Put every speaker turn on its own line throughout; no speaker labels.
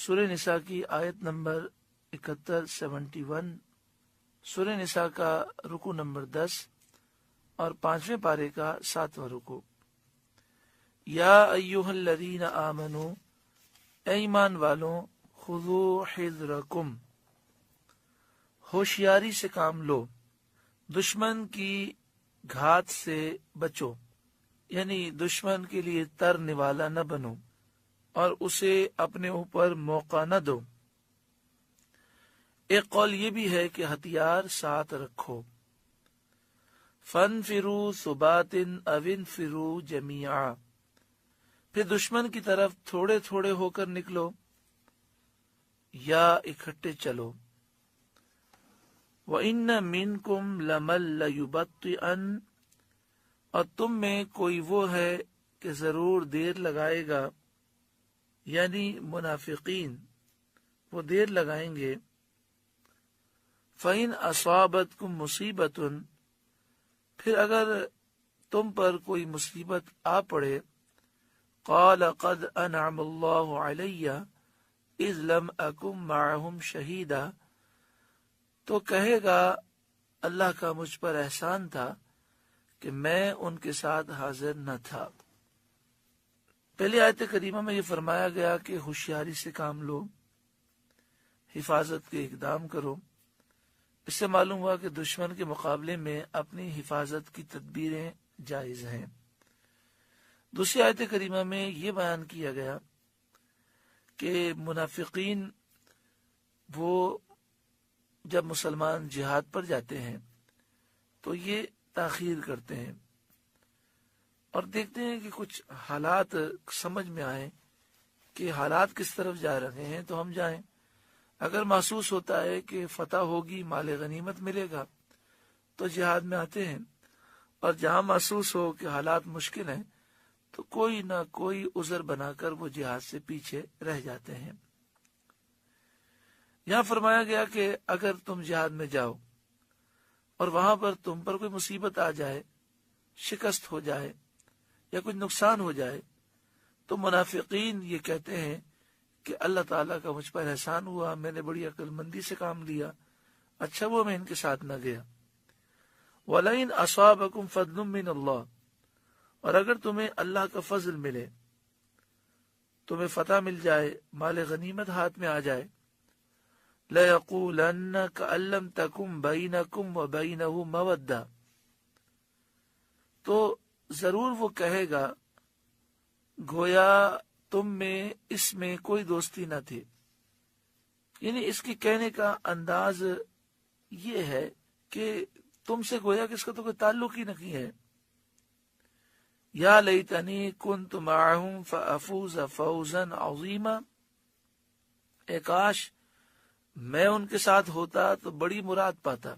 سورہ نساء کی آیت نمبر 71 سورہ نساء کا رکو نمبر 10 اور 5ویں پارے کا 7واں رکو۔ یا ایھا الذین آمنوا، اے ایمان والوں، خذوا حذرکم، ہوشیاری سے کام لو، دشمن کی گھات سے بچو، یعنی دشمن کے لیے تر نوالا نہ بنو اور اسے اپنے اوپر موقع نہ دو۔ ایک قول یہ بھی ہے کہ ہتھیار ساتھ رکھو۔ فانفروا ثبات او انفروا جمیعا، پھر دشمن کی طرف تھوڑے تھوڑے ہو کر نکلو یا اکٹھے چلو۔ وَإِنَّ مِنْكُمْ لَمَن لَيُبَطِّئَنَّ، اور تم میں کوئی وہ ہے کہ ضرور دیر لگائے گا، یعنی منافقین وہ دیر لگائیں گے۔ فَإِنْ أَصَابَتْكُمْ مُصِيبَةٌ، پھر اگر تم پر کوئی مصیبت آ پڑے، قَالَ قَدْ أَنْعَمَ اللَّهُ عَلَيَّ إِذْ لَمْ أَكُنْ مَعَهُمْ شَهِيدًا، تو کہے گا اللہ کا مجھ پر احسان تھا کہ میں ان کے ساتھ حاضر نہ تھا۔ پہلی آیت کریمہ میں یہ فرمایا گیا کہ ہوشیاری سے کام لو، حفاظت کے اقدام کرو۔ اس سے معلوم ہوا کہ دشمن کے مقابلے میں اپنی حفاظت کی تدبیریں جائز ہیں۔ دوسری آیت کریمہ میں یہ بیان کیا گیا کہ منافقین وہ جب مسلمان جہاد پر جاتے ہیں تو یہ تاخیر کرتے ہیں اور دیکھتے ہیں کہ کچھ حالات سمجھ میں آئیں کہ حالات کس طرف جا رہے ہیں تو ہم جائیں۔ اگر محسوس ہوتا ہے کہ فتح ہوگی، مال غنیمت ملے گا، تو جہاد میں آتے ہیں، اور جہاں محسوس ہو کہ حالات مشکل ہیں تو کوئی نہ کوئی عذر بنا کر وہ جہاد سے پیچھے رہ جاتے ہیں۔ یہاں فرمایا گیا کہ اگر تم جہاد میں جاؤ اور وہاں پر تم پر کوئی مصیبت آ جائے، شکست ہو جائے یا کچھ نقصان ہو جائے، تو منافقین یہ کہتے ہیں کہ اللہ تعالیٰ کا مجھ پر احسان ہوا، میں نے بڑی عقل مندی سے کام لیا، اچھا وہ میں ان کے ساتھ نہ گیا۔ وَلَئِنْ أَصَابَكُمْ فَضْلٌ مِّنَ اللَّهِ، اور اگر تمہیں اللہ کا فضل ملے، تمہیں فتح مل جائے، مال غنیمت ہاتھ میں آ جائے، لَيَقُولَنَّ كَأَن لَّمْ تَكُن بَيْنَكُمْ وَبَيْنَهُ مَوَدَّةٌ، تو ضرور وہ کہے گا گویا تم میں اس میں کوئی دوستی نہ تھی، یعنی اس کے کہنے کا انداز یہ ہے کہ تم سے گویا کہ اس کا تو کوئی تعلق ہی نہیں ہے۔ یا لیتنی کنت معہم فافوز فوزا عظیما، اے کاش میں ان کے ساتھ ہوتا تو بڑی مراد پاتا،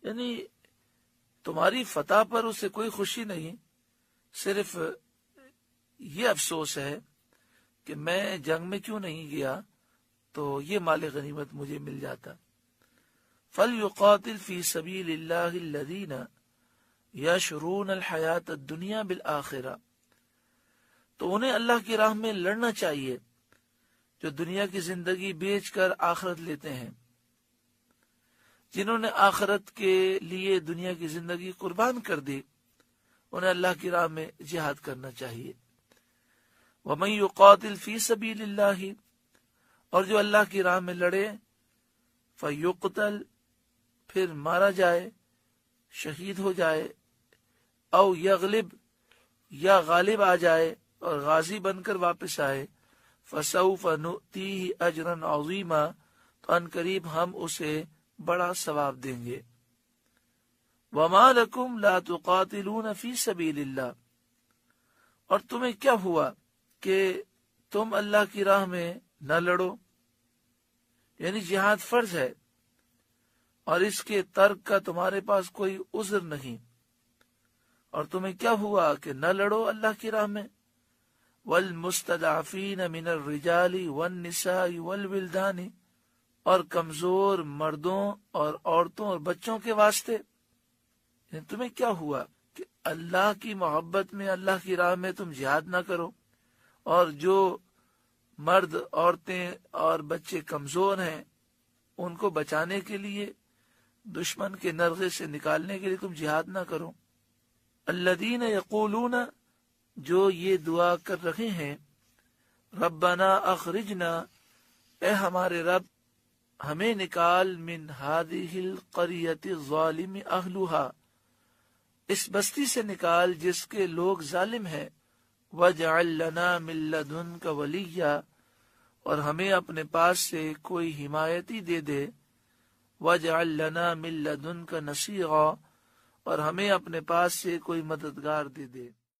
یعنی تمہاری فتح پر اسے کوئی خوشی نہیں، صرف یہ افسوس ہے کہ میں جنگ میں کیوں نہیں گیا تو یہ مال غنیمت مجھے مل جاتا۔ فَلْيُقَاتِلْ فِي سَبِيلِ اللَّهِ الَّذِينَ يَشْرُونَ الْحَيَاةَ الدُّنْيَا بِالْآخِرَةِ، تو انہیں اللہ کی راہ میں لڑنا چاہیے جو دنیا کی زندگی بیچ کر آخرت لیتے ہیں، جنہوں نے آخرت کے لیے دنیا کی زندگی قربان کر دی، انہیں اللہ کی راہ میں جہاد کرنا چاہیے۔ وَمَن يُقَاتِلْ فِي سَبِيلِ اللَّهِ، اور جو اللہ کی راہ میں لڑے، فَيُقْتَلْ، پھر مارا جائے، شہید ہو جائے، او یغلب، یا غالب آ جائے اور غازی بن کر واپس آئے، فَسَوْفَ نُؤْتِيهِ أَجْرًا عَظِيمًا، تو ان قریب ہم اسے بڑا ثواب دیں گے۔ وَمَا لَكُمْ لَا تُقَاتِلُونَ فِي سَبِيلِ اللَّهِ، اور تمہیں کیا ہوا کہ تم اللہ کی راہ میں نہ لڑو، یعنی جہاد فرض ہے اور اس کے ترک کا تمہارے پاس کوئی عذر نہیں، اور تمہیں کیا ہوا کہ نہ لڑو اللہ کی راہ میں۔ وَالْمُسْتَضْعَفِينَ مِنَ الرِّجَالِ وَالنِّسَاءِ وَالْوِلْدَانِ، اور کمزور مردوں اور عورتوں اور بچوں کے واسطے، یعنی تمہیں کیا ہوا کہ اللہ کی محبت میں اللہ کی راہ میں تم جہاد نہ کرو، اور جو مرد، عورتیں اور بچے کمزور ہیں، ان کو بچانے کے لیے، دشمن کے نرغے سے نکالنے کے لیے تم جہاد نہ کرو۔ الذین یقولون، جو یہ دعا کر رہے ہیں، ربنا اخرجنا، اے ہمارے رب ہمیں نکال، من هذه القریۃ الظالم اہلها، اس بستی سے نکال جس کے لوگ ظالم ہیں، واجعل لنا من لدنک ولیا، اور ہمیں اپنے پاس سے کوئی حمایتی دے دے، واجعل لنا من لدنک نصیرا، اور ہمیں اپنے پاس سے کوئی مددگار دے دے۔